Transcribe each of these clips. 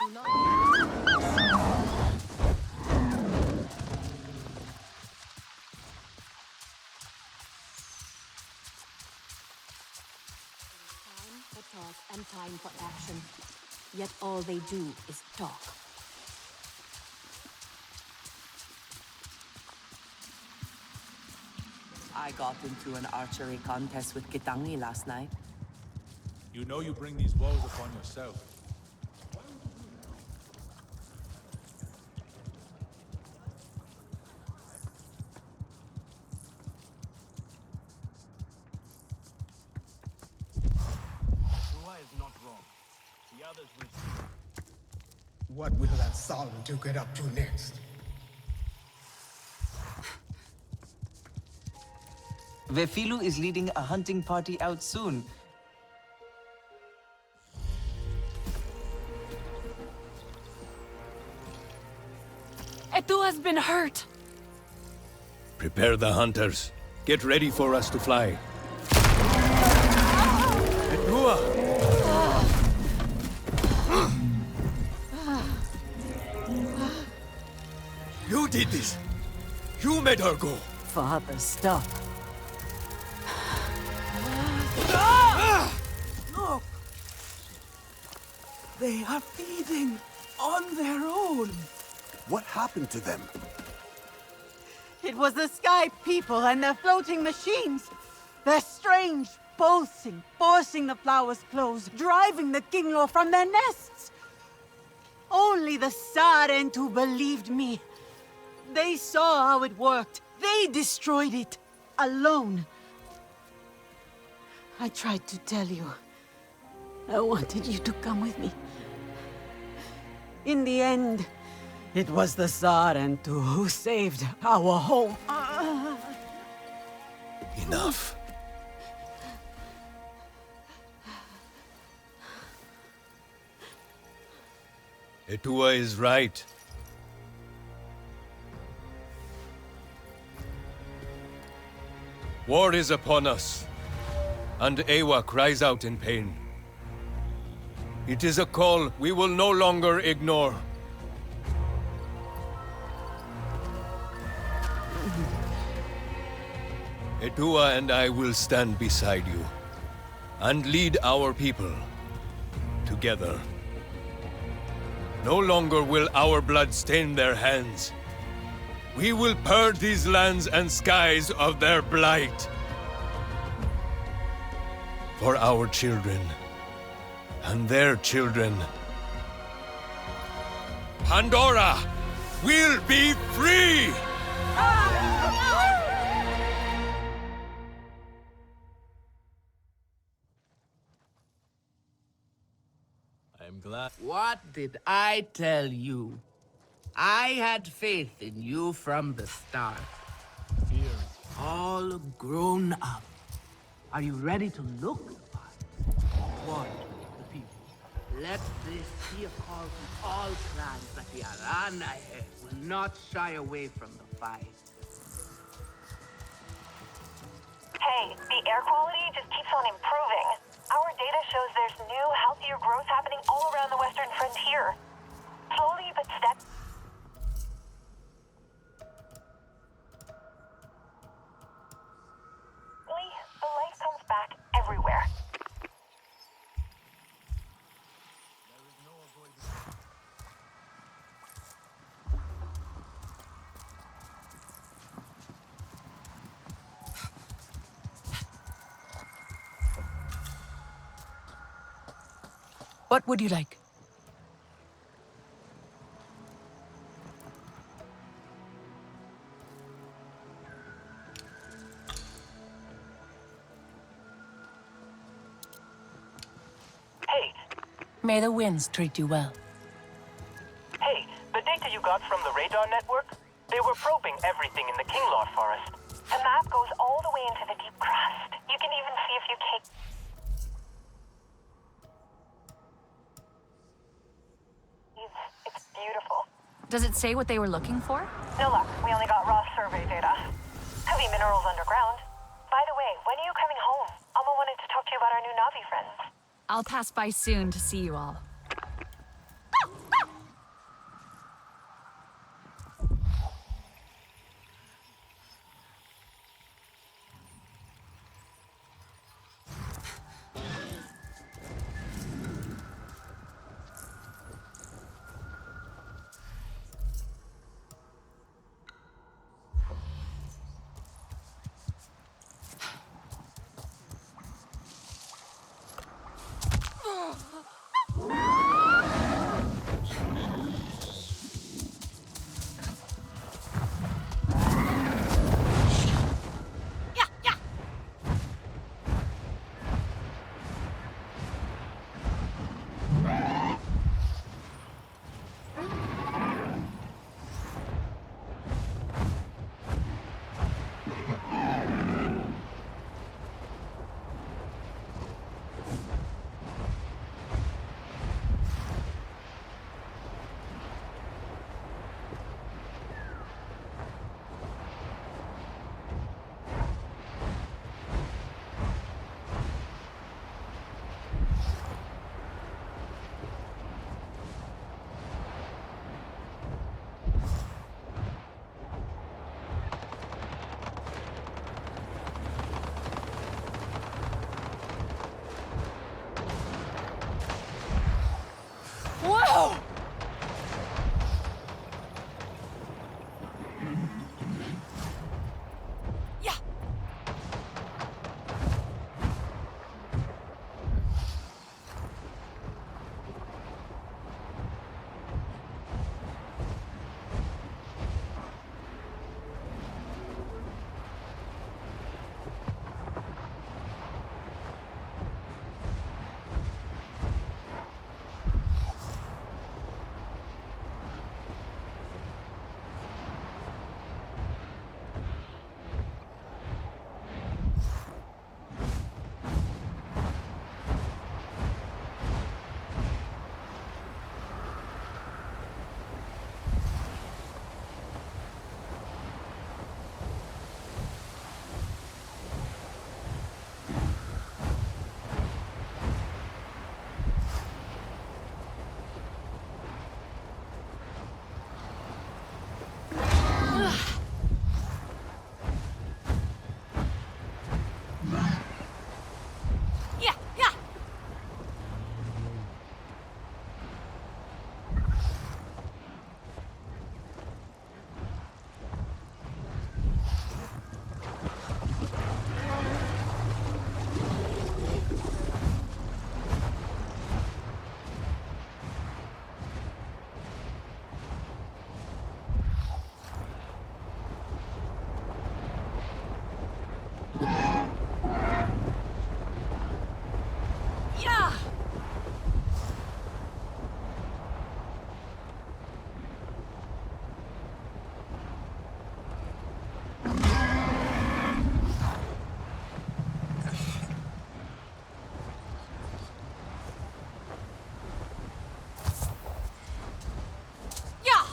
Do not. Time for talk and time for action. Yet all they do is talk. I got into an archery contest with Kitangi last night. You know you bring these woes upon yourself. Rua is not wrong. The others will see. What will that Solomon get up to next? Vefilu is leading a hunting party out soon. Etu has been hurt. Prepare the hunters. Get ready for us to fly. Edua! You did this! You made her go! Father, stop. Look! They are feeding on their own. What happened to them? It was the Sky People and their floating machines. Their strange pulsing, forcing the flowers close, driving the Kinglaw from their nests. Only the Sarentu believed me. They saw how it worked. They destroyed it. Alone. I tried to tell you. I wanted you to come with me. In the end, it was the Sarentu who saved our home. Enough. Etua is right. War is upon us, and Ewa cries out in pain. It is a call we will no longer ignore. Etua and I will stand beside you and lead our people together. No longer will our blood stain their hands. We will purge these lands and skies of their blight. For our children and their children. Pandora will be free! I'm glad. What did I tell you? I had faith in you from the start. Fear. All grown up. Are you ready to look the part? Warn the people. Let this be a call to all clans that the Arana will not shy away from the fight. Hey, the air quality just keeps on improving. Our data shows there's new, healthier growth happening all around the western frontier. Slowly but steadily. The life comes back everywhere. What would you like? Hey, May the winds treat you well. hey, the data you got from the radar network? They were probing everything in the Kinglaw forest. The map goes all the way into the deep crust. You can even see a few caves. It's beautiful. Does it say what they were looking for? No luck. We only got raw survey data. Heavy minerals underground. By the way, when are you coming home? Alma wanted to talk to you about our new Navi friends. I'll pass by soon to see you all. Whoa! Yeah. Yeah, yeah. Yeah. Yeah.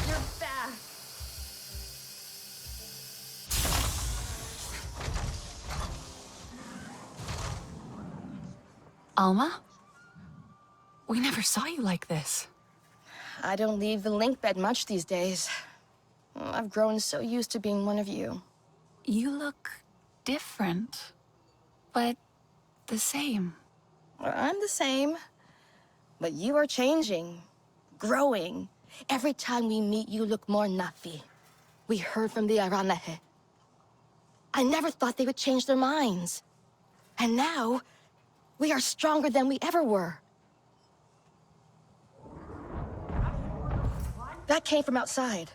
You're back. Alma? We never saw you like this. I don't leave the link bed much these days. I've grown so used to being one of you. You look different, but the same. I'm the same, but you are changing, growing. Every time we meet, you look more Nafi. We heard from the Aranahe. I never thought they would change their minds. And now, we are stronger than we ever were. That came from outside.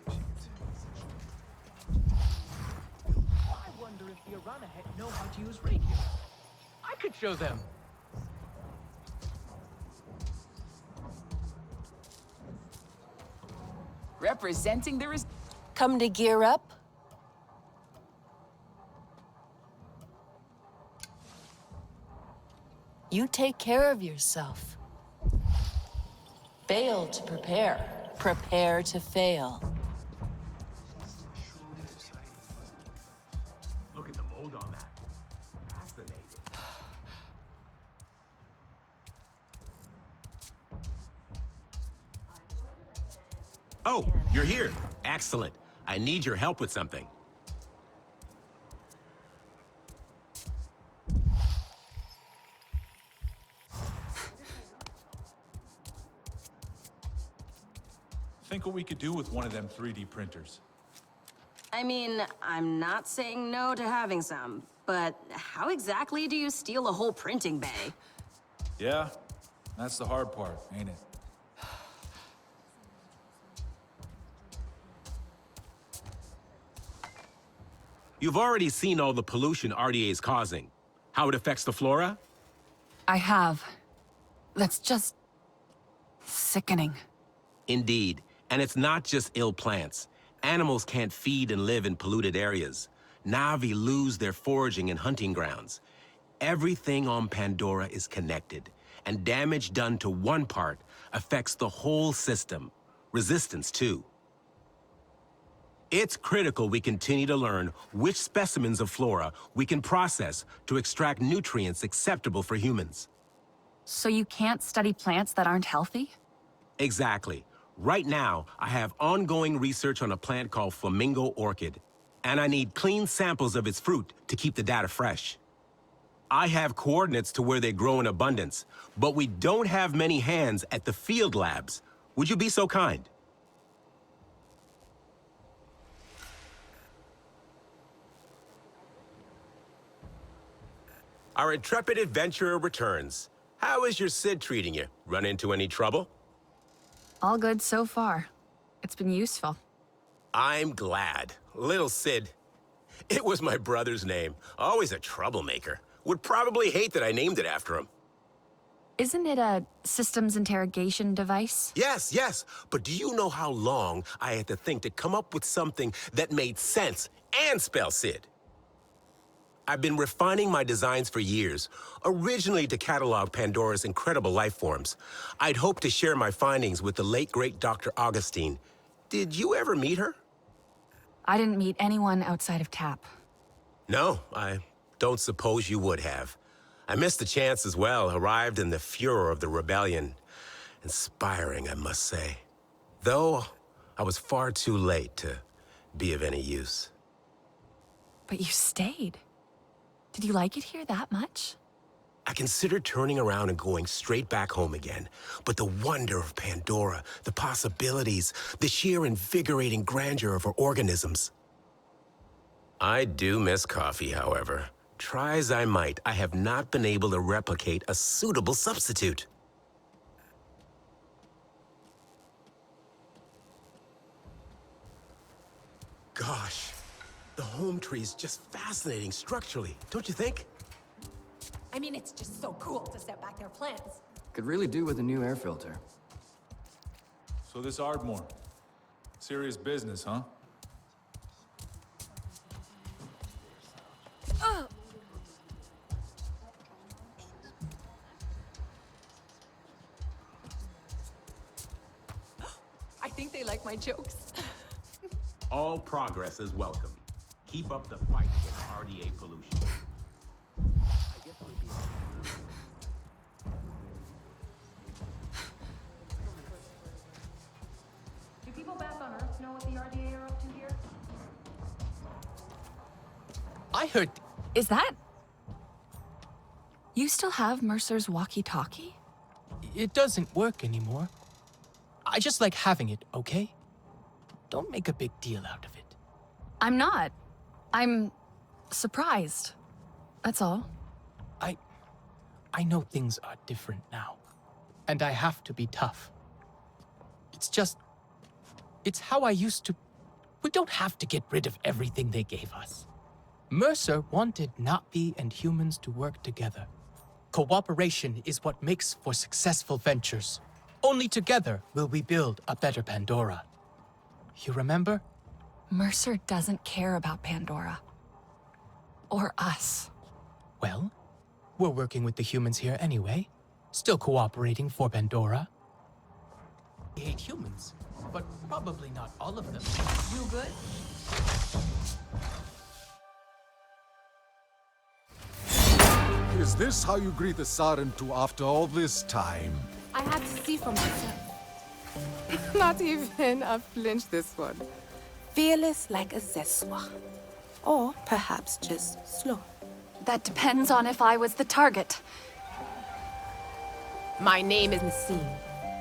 I wonder if the Aranahet know how to use radio. I could show them. Representing the Come to gear up? You take care of yourself. Fail to prepare. Prepare to fail. Look at the mold on that. Fascinating. Oh, you're here. Excellent. I need your help with something. Think what we could do with one of them 3D printers. I mean, I'm not saying no to having some, but how exactly do you steal a whole printing bay? Yeah, that's the hard part, ain't it? You've already seen all the pollution RDA is causing. How it affects the flora? I have. That's just sickening. Indeed. And it's not just ill plants. Animals can't feed and live in polluted areas. Na'vi lose their foraging and hunting grounds. Everything on Pandora is connected, and damage done to one part affects the whole system. Resistance, too. It's critical we continue to learn which specimens of flora we can process to extract nutrients acceptable for humans. So you can't study plants that aren't healthy? Exactly. Right now, I have ongoing research on a plant called flamingo orchid, and I need clean samples of its fruit to keep the data fresh. I have coordinates to where they grow in abundance, but we don't have many hands at the field labs. Would you be so kind? Our intrepid adventurer returns. How is your Sid treating you? Run into any trouble? All good so far. It's been useful. I'm glad. Little Sid. It was my brother's name. Always a troublemaker. Would probably hate that I named it after him. Isn't it a systems interrogation device? Yes, yes. But do you know how long I had to think to come up with something that made sense and spell Sid? I've been refining my designs for years, originally to catalog Pandora's incredible life forms. I'd hoped to share my findings with the late, great Dr. Augustine. Did you ever meet her? I didn't meet anyone outside of TAP. No, I don't suppose you would have. I missed the chance as well, arrived in the furor of the rebellion. Inspiring, I must say. Though, I was far too late to be of any use. But you stayed. Did you like it here that much? I considered turning around and going straight back home again. But the wonder of Pandora, the possibilities, the sheer invigorating grandeur of her organisms. I do miss coffee, however. Try as I might, I have not been able to replicate a suitable substitute. Gosh, the home tree is just fascinating structurally, don't you think? I mean, it's just so cool to set back their plants. Could really do with a new air filter. So this Ardmore, serious business, huh? I think they like my jokes. All progress is welcome. Keep up the fight against RDA pollution. Do people back on Earth know what the RDA are up to here? I heard... Is that... You still have Mercer's walkie-talkie? It doesn't work anymore. I just like having it, okay? Don't make a big deal out of it. I'm not. I'm surprised. That's all. I know things are different now. And I have to be tough. It's just... It's how I used to... We don't have to get rid of everything they gave us. Mercer wanted Na'vi and humans to work together. Cooperation is what makes for successful ventures. Only together will we build a better Pandora. You remember? Mercer doesn't care about Pandora. Or us. Well, we're working with the humans here anyway. Still cooperating for Pandora. We hate humans, but probably not all of them. You good? Is this how you greet the Sarentu after all this time? I had to see for myself. Not even a flinch, this one. Fearless like a Zeswa. Or perhaps just slow. That depends on if I was the target. My name is Nassim,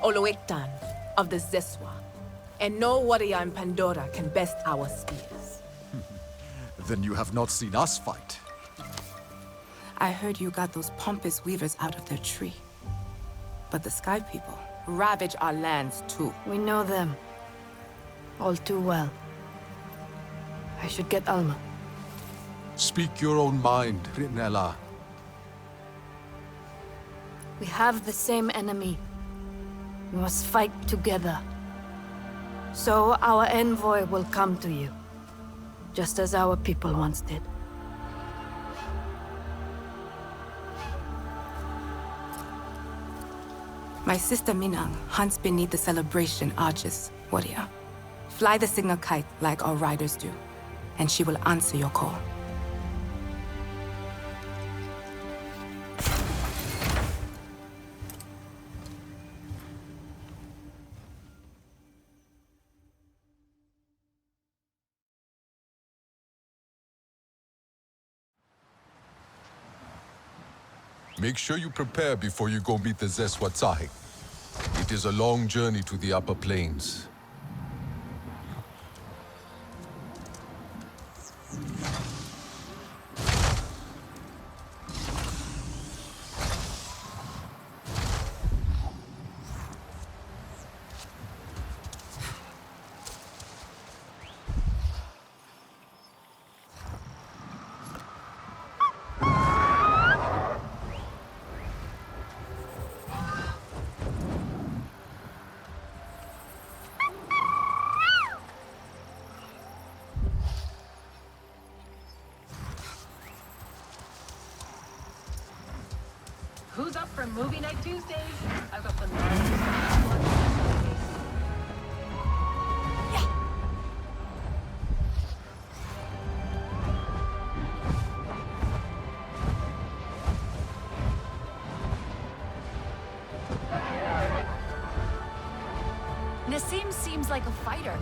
Oloektan of the Zeswa. and no warrior in Pandora can best our spears. Then you have not seen us fight. I heard you got those pompous weavers out of their tree. But the Sky People ravage our lands too. We know them. All too well. I should get Alma. Speak your own mind, Rinella. We have the same enemy. We must fight together. So our envoy will come to you, just as our people once did. My sister Minang hunts beneath the celebration arches, warrior. Fly the signal kite like our riders do, and she will answer your call. Make sure you prepare before you go meet the Zeswatsahi. It is a long journey to the upper plains. Who's up for movie night Tuesdays? I've got the Nassim seems like a fighter.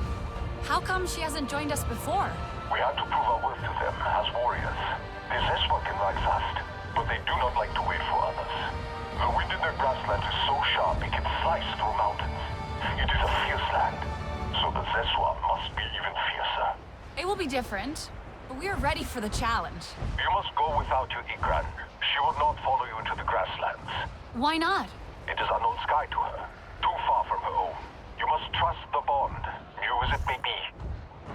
How come she hasn't joined us before? We had to prove our worth to them as warriors. The Zeswa can ride fast, but they do not like to wait for others. The wind in their grasslands is so sharp it can slice through mountains. It is a fierce land, so the Zeswa must be even fiercer. It will be different, but we are ready for the challenge. You must go without your Igran. She will not follow you into the grasslands. Why not? It is unknown sky to her, too far from her own. You must trust the bond, new as it may be.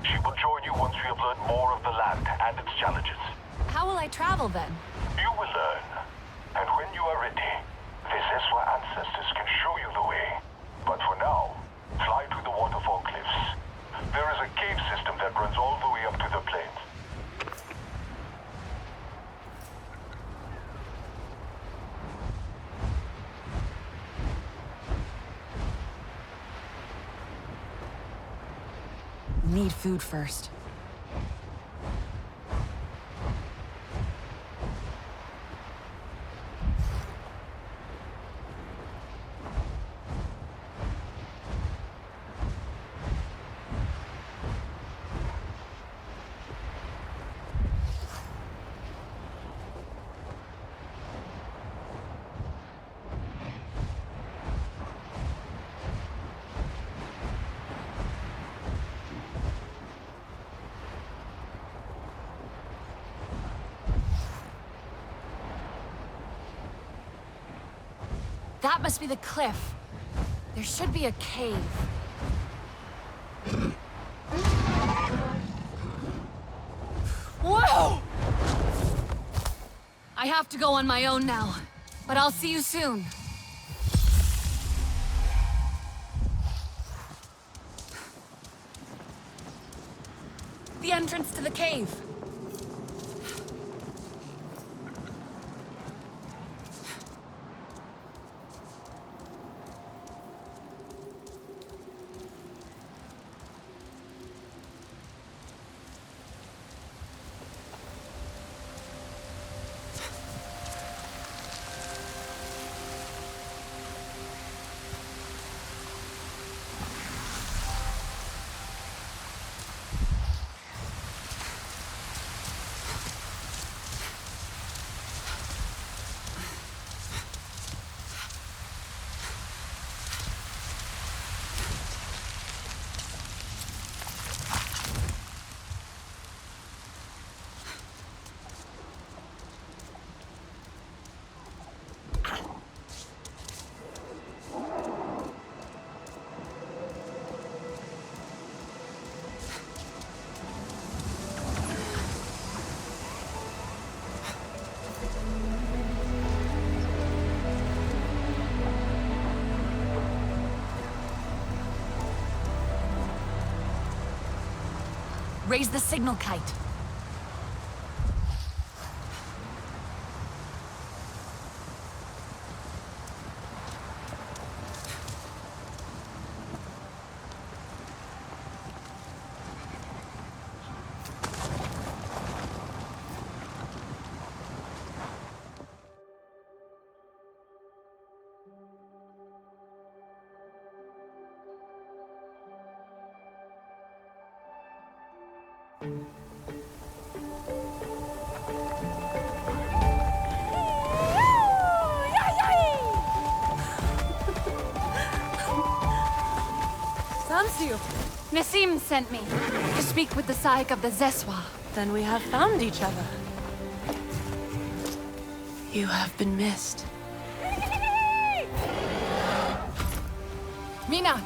She will join you once we have learned more of the land and its challenges. How will I travel then? You will learn. And when you are ready, the Zeswa ancestors can show you the way. But for now, fly to the waterfall cliffs. There is a cave system that runs all the way up to the plains. Need food first. That must be the cliff. There should be a cave. Whoa! I have to go on my own now, but I'll see you soon. The entrance to the cave. Raise the signal kite. Nassim sent me to speak with the Saik of the Zeswa. Then we have found each other. You have been missed. Mina!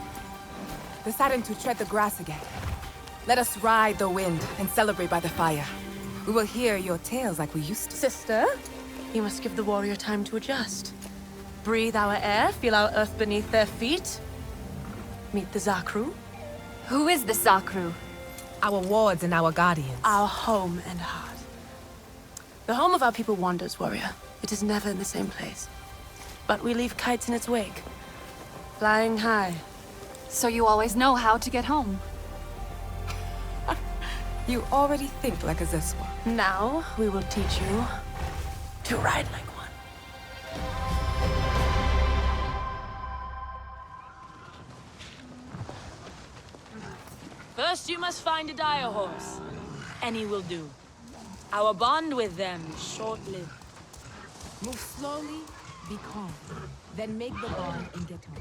Deciding to tread the grass again. Let us ride the wind and celebrate by the fire. We will hear your tales like we used to. Sister, you must give the warrior time to adjust. Breathe our air, feel our earth beneath their feet. Meet the Zakru. Who is the Zakru? Our wards and our guardians. Our home and heart. The home of our people wanders, warrior. It is never in the same place. But we leave kites in its wake. Flying high. So you always know how to get home. You already think like a Zeswa. Now, we will teach you to ride like one. First, you must find a dire horse. Any will do. Our bond with them is short-lived. Move slowly, be calm. Then make the bond and get home.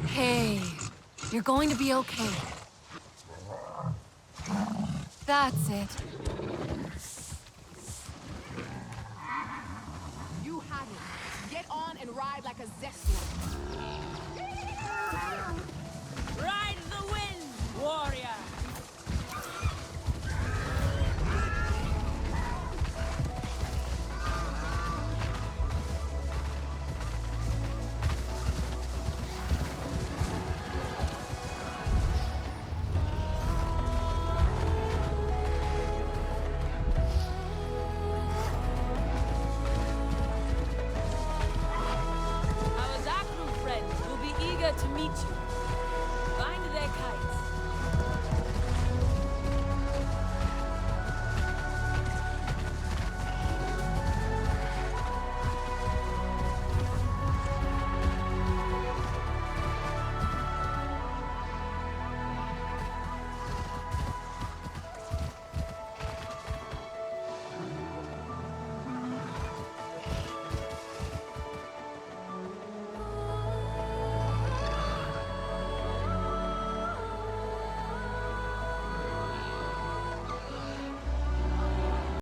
Hey, you're going to be okay. That's it. You have it. Get on and ride like a Zeswa. Ride the wind, warrior! Our Zakru friends will be eager to meet you.